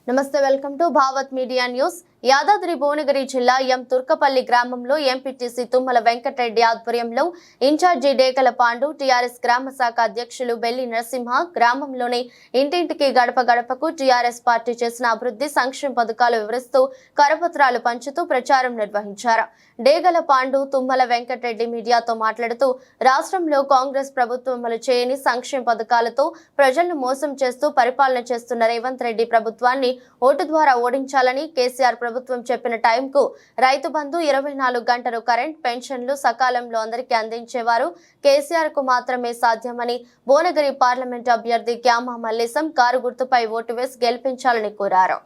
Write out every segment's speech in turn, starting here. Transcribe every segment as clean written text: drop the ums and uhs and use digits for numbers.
నమస్తే, welcome to Bhavat media news. Yadadri Bhuvanagiri జిల్లా ఎం తుర్కపల్లి గ్రామంలో ఎంపీటీసీ తుమ్మల వెంకటరెడ్డి ఆధ్వర్యంలో ఇన్ఛార్జి డేగల పాండు, టీఆర్ఎస్ గ్రామ శాఖ అధ్యక్షులు బెల్లి నరసింహ గ్రామంలోని ఇంటింటికి గడప గడపకు టీఆర్ఎస్ పార్టీ చేసిన అభివృద్ధి సంక్షేమ పథకాలు వివరిస్తూ కరపత్రాలు పంచుతూ ప్రచారం నిర్వహించారు. డేగల పాండు, తుమ్మల వెంకటరెడ్డి మీడియాతో మాట్లాడుతూ రాష్ట్రంలో కాంగ్రెస్ ప్రభుత్వం అమలు చేయని సంక్షేమ పథకాలతో ప్రజలను మోసం చేస్తూ పరిపాలన చేస్తున్న రేవంత్ రెడ్డి ప్రభుత్వాన్ని ఓటు ద్వారా ఓడించాలని, కేసీఆర్ ప్రభుత్వం చెప్పిన టైంకు రైతు బంధు, 24 గంటలు కరెంట్, పెన్షన్లు సకాలంలో అందరికీ అందించేవారు కేసీఆర్ కు మాత్రమే సాధ్యమని, భువనగిరి పార్లమెంట్ అభ్యర్థి క్యామా మల్లేశం కారు గుర్తుపై ఓటు వేసి గెలిపించాలని కోరారు.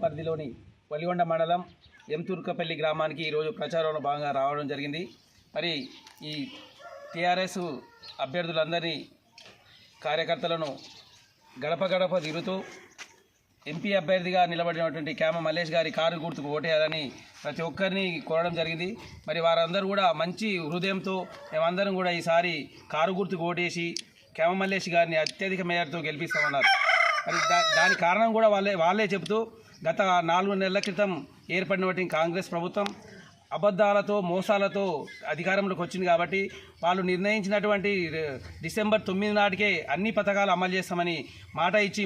పరిధిలోని వలిగొండ మండలం ఎం తుర్కపల్లి గ్రామానికి ఈరోజు ప్రచారంలో భాగంగా రావడం జరిగింది. మరి ఈ టీఆర్ఎస్ అభ్యర్థులందరినీ, కార్యకర్తలను గడప గడప తిరుగుతూ ఎంపీ అభ్యర్థిగా నిలబడినటువంటి క్యామ మల్లేష్ గారి కారు గుర్తుకు ఓటేయాలని ప్రతి ఒక్కరిని కోరడం జరిగింది. మరి వారందరూ కూడా మంచి హృదయంతో మేమందరం కూడా ఈసారి కారు గుర్తుకు ఓటేసి క్యామ మల్లేష్ గారిని అత్యధిక మేయర్తో గెలిపిస్తామన్నారు. మరి దాని కారణం కూడా వాళ్ళే చెబుతూ, గత 4 నెలల క్రితం ఏర్పడినటువంటి కాంగ్రెస్ ప్రభుత్వం అబద్ధాలతో, మోసాలతో అధికారంలోకి వచ్చింది కాబట్టి వాళ్ళు నిర్ణయించినటువంటి డిసెంబర్ 9 నాటికే అన్ని పథకాలు అమలు చేస్తామని మాట ఇచ్చి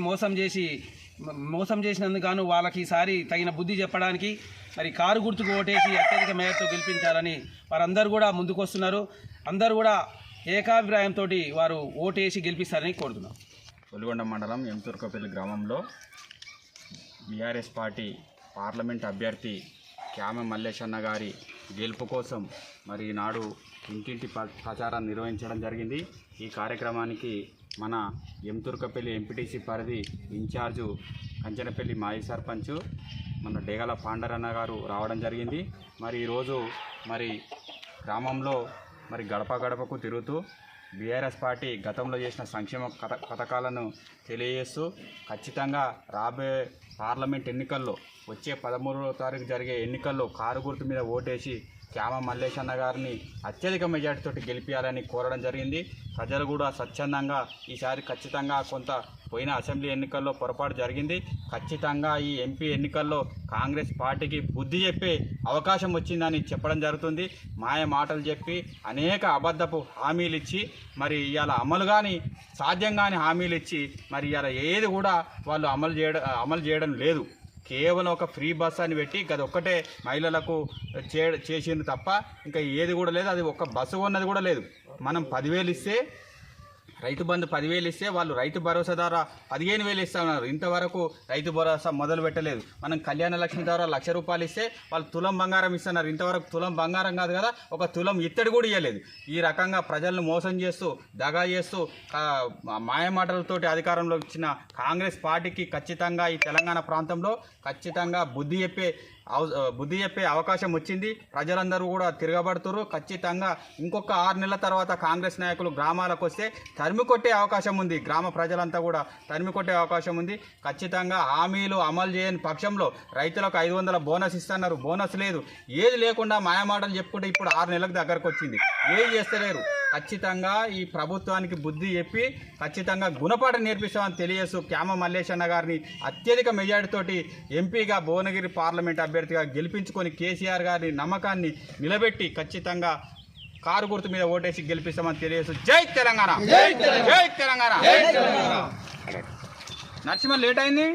మోసం చేసినందుకు గాను వాళ్ళకి ఈసారి తగిన బుద్ధి చెప్పడానికి మరి కారు గుర్తుకు ఓటేసి అత్యధిక మేయర్తో గెలిపించాలని వారందరూ కూడా ముందుకు వస్తున్నారు. అందరూ కూడా ఏకాభిప్రాయంతో వారు ఓటేసి గెలిపిస్తారని కోరుతున్నాం. వలిగొండ మండలం ఎం తుర్కపల్లి గ్రామంలో బీఆర్ఎస్ పార్టీ పార్లమెంట్ అభ్యర్థి క్యామ మల్లేష్ అన్న గారి గెలుపు కోసం మరి ఈనాడు ఇంటింటి ప్రచారాన్ని నిర్వహించడం జరిగింది. ఈ కార్యక్రమానికి మన ఎం తుర్కపల్లి ఎంపీటీసీ పరిధి ఇన్ఛార్జు కంచనపల్లి మాజీ సర్పంచ్ మన డేగల పాండరన్న గారు రావడం జరిగింది. మరి ఈరోజు మరి గ్రామంలో మరి గడప గడపకు తిరుగుతూ బీఆర్ఎస్ పార్టీ గతంలో చేసిన సంక్షేమ పథకాలను తెలియజేస్తూ ఖచ్చితంగా రాబోయే పార్లమెంట్ ఎన్నికల్లో, వచ్చే 13వ తారీఖు జరిగే ఎన్నికల్లో కారు గుర్తు మీద ఓటేసి క్యామ మల్లేష్ అన్న గారిని అత్యధిక మెజార్టీతో గెలిపించాలని కోరడం జరిగింది. ప్రజలు కూడా స్వచ్ఛందంగా ఈసారి ఖచ్చితంగా కొంత పోయిన అసెంబ్లీ ఎన్నికల్లో పొరపాటు జరిగింది, ఖచ్చితంగా ఈ ఎంపీ ఎన్నికల్లో కాంగ్రెస్ పార్టీకి బుద్ధి చెప్పే అవకాశం వచ్చిందని చెప్పడం జరుగుతుంది. మాయ మాటలు చెప్పి అనేక అబద్ధపు హామీలు ఇచ్చి మరి ఇవాళ అమలు కానీ సాధ్యం కానీ హామీలు ఇచ్చి మరి ఇవాళ ఏది కూడా వాళ్ళు అమలు చేయడం లేదు. కేవలం ఒక ఫ్రీ బస్ అని పెట్టి గది ఒక్కటే మహిళలకు చేసింది తప్ప ఇంకా ఏది కూడా లేదు. అది ఒక్క బస్సు ఉన్నది కూడా లేదు. మనం 10,000 ఇస్తే, రైతు బంధు 10,000 ఇస్తే వాళ్ళు రైతు భరోసా ద్వారా 15,000 ఇస్తున్నారు. ఇంతవరకు రైతు భరోసా మొదలు పెట్టలేదు. మనం కళ్యాణ లక్ష్మి ద్వారా 1,00,000 రూపాయలు ఇస్తే వాళ్ళు తులం బంగారం ఇస్తున్నారు. ఇంతవరకు తులం బంగారం కాదు కదా, ఒక తులం ఇత్తడి కూడా ఇవ్వలేదు. ఈ రకంగా ప్రజలను మోసం చేస్తూ, దగా చేస్తూ, మాయమాటలతోటి అధికారంలో ఇచ్చిన కాంగ్రెస్ పార్టీకి ఖచ్చితంగా ఈ తెలంగాణ ప్రాంతంలో ఖచ్చితంగా బుద్ధి చెప్పే అవకాశం వచ్చింది. ప్రజలందరూ కూడా తిరగబడుతున్నారు. ఖచ్చితంగా ఇంకొక 6 నెలల తర్వాత కాంగ్రెస్ నాయకులు గ్రామాలకు వస్తే తరిమి కొట్టే అవకాశం ఉంది. గ్రామ ప్రజలంతా కూడా తరిమి కొట్టే అవకాశం ఉంది. ఖచ్చితంగా హామీలు అమలు చేయని పక్షంలో రైతులకు 500 బోనస్ ఇస్తున్నారు, బోనస్ లేదు. ఏది లేకుండా మాయమాటలు చెప్పుకుంటే ఇప్పుడు 6 నెలలకు దగ్గరకు వచ్చింది, ఏది చేస్తలేరు. ఖచ్చితంగా ఈ ప్రభుత్వానికి బుద్ధి చెప్పి ఖచ్చితంగా గుణపాఠం నేర్పిస్తామని తెలియజేస్తూ క్యామ మల్లేష్ అన్న గారిని అత్యధిక మెజార్టీతోటి ఎంపీగా భువనగిరి పార్లమెంట్ అభ్యర్థిగా గెలిపించుకొని కేసీఆర్ గారి నమ్మకాన్ని నిలబెట్టి ఖచ్చితంగా కారు గుర్తు మీద ఓటేసి గెలిపిస్తామని తెలియజేస్తూ జై తెలంగాణ, జై తెలంగాణ. నరసింహ లేట్ అయింది.